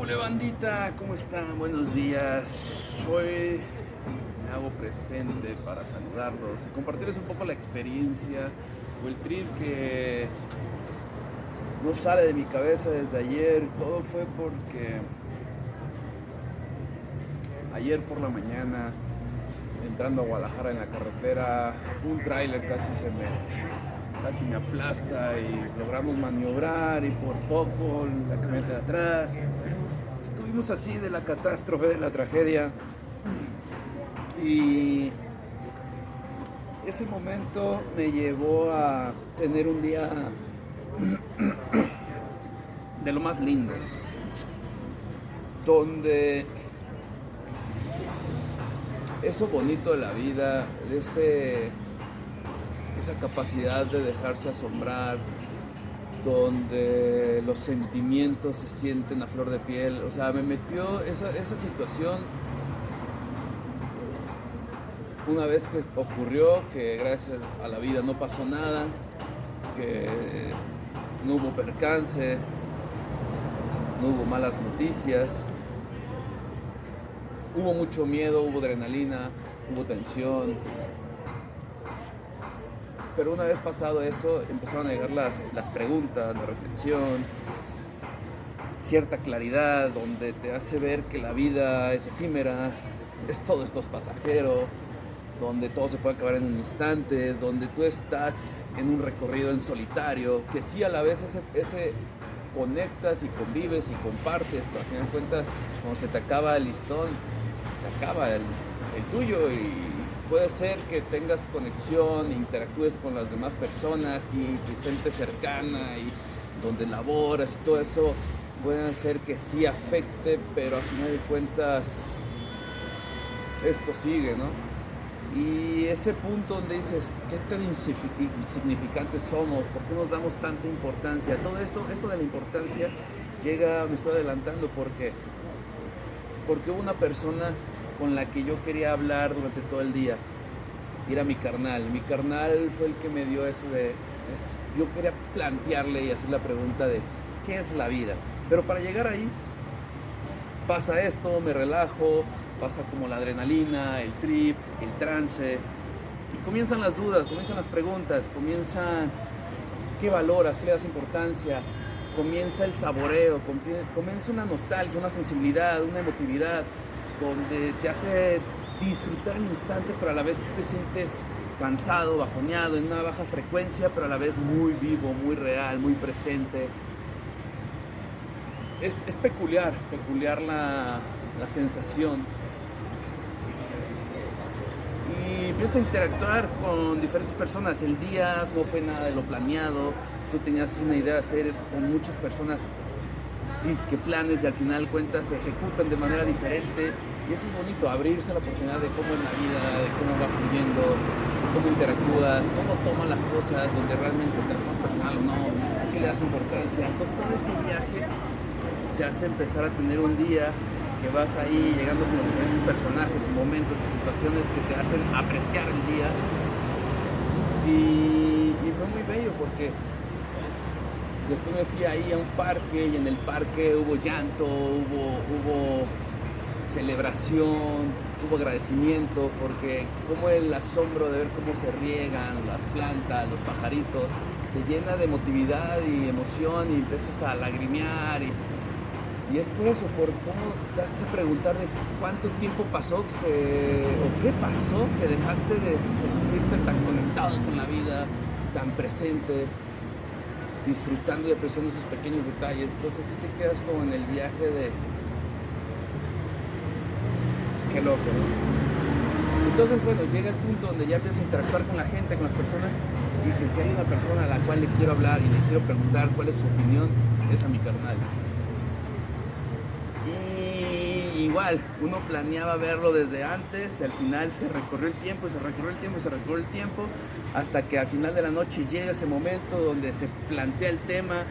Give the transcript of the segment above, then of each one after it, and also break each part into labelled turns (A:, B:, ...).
A: Hola bandita, ¿cómo están? Buenos días. Hoy me hago presente para saludarlos y compartirles un poco la experiencia o el trip que no sale de mi cabeza desde ayer. Todo fue porque ayer por la mañana, entrando a Guadalajara en la carretera, un tráiler casi me aplasta y logramos maniobrar y por poco la camioneta de atrás. Estuvimos así de la catástrofe, de la tragedia. Y ese momento me llevó a tener un día de lo más lindo, donde eso bonito de la vida, esa capacidad de dejarse asombrar, donde los sentimientos se sienten a flor de piel. O sea, me metió esa situación una vez que ocurrió, que gracias a la vida no pasó nada, que no hubo percance, no hubo malas noticias, hubo mucho miedo, hubo adrenalina, hubo tensión. Pero una vez pasado eso, empezaron a llegar las preguntas, la reflexión, cierta claridad donde te hace ver que la vida es efímera, todo esto es pasajero, donde todo se puede acabar en un instante, donde tú estás en un recorrido en solitario, que sí a la vez ese conectas y convives y compartes, pero al final de cuentas, cuando se te acaba el listón, se acaba el tuyo. Y puede ser que tengas conexión, interactúes con las demás personas y tu gente cercana y donde laboras y todo eso, puede hacer que sí afecte, pero al final de cuentas esto sigue, ¿no? Y ese punto donde dices, ¿qué tan insignificantes somos? ¿Por qué nos damos tanta importancia? Todo esto de la importancia llega, me estoy adelantando, porque hubo una persona con la que yo quería hablar durante todo el día. Y era mi carnal. Mi carnal fue el que me dio eso yo quería plantearle y hacer la pregunta de, ¿qué es la vida? Pero para llegar ahí, pasa esto, me relajo, pasa como la adrenalina, el trip, el trance, y comienzan las dudas, comienzan las preguntas, comienzan qué valoras, qué le das importancia, comienza el saboreo, comienza una nostalgia, una sensibilidad, una emotividad, donde te hace disfrutar el instante, pero a la vez tú te sientes cansado, bajoneado, en una baja frecuencia, pero a la vez muy vivo, muy real, muy presente. Es peculiar la sensación. Y empiezas a interactuar con diferentes personas. El día no fue nada de lo planeado. Tú tenías una idea de hacer con muchas personas disque planes y al final cuentas se ejecutan de manera diferente. Y eso es bonito, abrirse a la oportunidad de cómo es la vida, de cómo va fluyendo, cómo interactúas, cómo toman las cosas, donde realmente te las tomas personal o no, a qué le das importancia. Entonces todo ese viaje te hace empezar a tener un día que vas ahí llegando con diferentes personajes y momentos y situaciones que te hacen apreciar el día. Y fue muy bello porque después me fui ahí a un parque y en el parque hubo llanto, hubo celebración, hubo agradecimiento, porque como el asombro de ver cómo se riegan las plantas, los pajaritos, te llena de emotividad y emoción y empiezas a lagrimear. Y es por eso, por cómo te haces preguntar de cuánto tiempo pasó o qué pasó que dejaste de sentirte tan conectado con la vida, tan presente, disfrutando y apreciando esos pequeños detalles. Entonces sí te quedas como en el viaje de qué loco, ¿no? Entonces bueno, llega el punto donde ya empiezas a interactuar con la gente, con las personas, y dije, si hay una persona a la cual le quiero hablar y le quiero preguntar cuál es su opinión, es a mi carnal. Y igual, uno planeaba verlo desde antes, y al final se recorrió el tiempo, hasta que al final de la noche llega ese momento donde se plantea el tema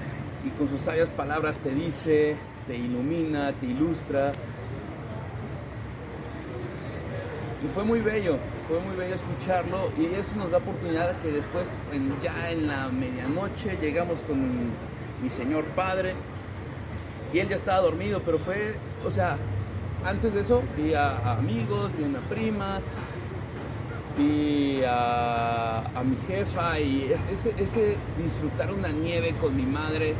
A: y con sus sabias palabras te dice, te ilumina, te ilustra. Y fue muy bello escucharlo, y eso nos da oportunidad de que después, ya en la medianoche, llegamos con mi señor padre. y él ya estaba dormido, pero fue, o sea, antes de eso vi a amigos, vi a una prima, vi a mi jefa, y ese disfrutar una nieve con mi madre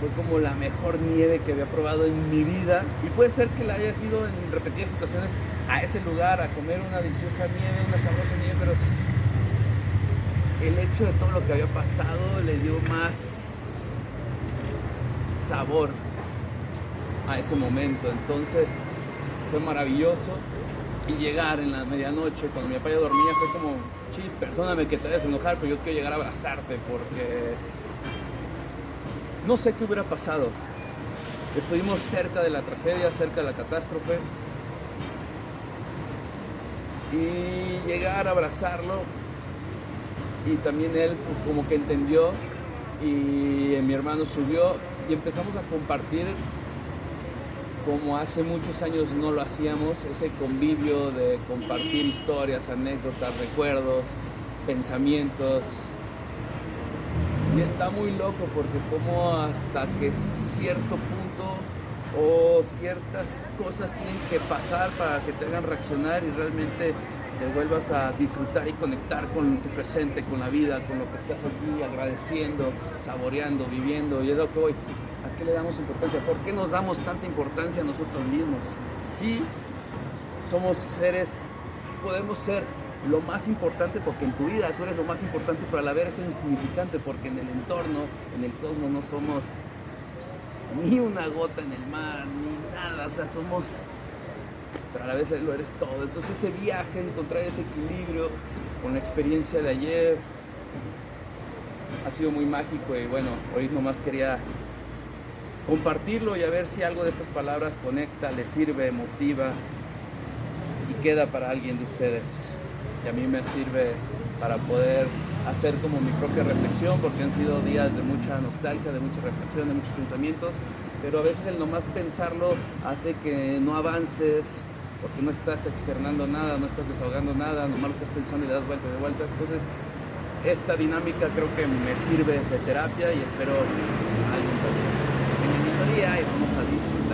A: fue como la mejor nieve que había probado en mi vida. Y puede ser que la haya sido en repetidas ocasiones a ese lugar a comer una deliciosa nieve, una sabrosa nieve, pero el hecho de todo lo que había pasado le dio más sabor a ese momento. Entonces fue maravilloso. Y llegar en la medianoche, cuando mi papá ya dormía, fue como, sí, perdóname que te vayas a enojar, pero yo quiero llegar a abrazarte porque no sé qué hubiera pasado. Estuvimos cerca de la tragedia, cerca de la catástrofe. Y llegar a abrazarlo, y también él pues, como que entendió, y mi hermano subió y empezamos a compartir como hace muchos años no lo hacíamos, ese convivio de compartir historias, anécdotas, recuerdos, pensamientos. Y está muy loco porque como hasta que cierto punto o ciertas cosas tienen que pasar para que te hagan reaccionar y realmente te vuelvas a disfrutar y conectar con tu presente, con la vida, con lo que estás aquí agradeciendo, saboreando, viviendo. Y es lo que voy. ¿A qué le damos importancia? ¿Por qué nos damos tanta importancia a nosotros mismos? Sí, somos seres, podemos ser lo más importante, porque en tu vida tú eres lo más importante, pero a la vez es insignificante porque en el entorno, en el cosmos, no somos ni una gota en el mar, ni nada, o sea, somos, pero a la vez lo eres todo. Entonces ese viaje, encontrar ese equilibrio con la experiencia de ayer, ha sido muy mágico. Y bueno, hoy nomás quería compartirlo y a ver si algo de estas palabras conecta, les sirve, motiva y queda para alguien de ustedes. Y a mí me sirve para poder hacer como mi propia reflexión, porque han sido días de mucha nostalgia, de mucha reflexión, de muchos pensamientos, pero a veces el nomás pensarlo hace que no avances, porque no estás externando nada, no estás desahogando nada, nomás lo estás pensando y le das vueltas de vueltas. Entonces esta dinámica creo que me sirve de terapia y espero a alguien también. En el lindo día y vamos a disfrutar.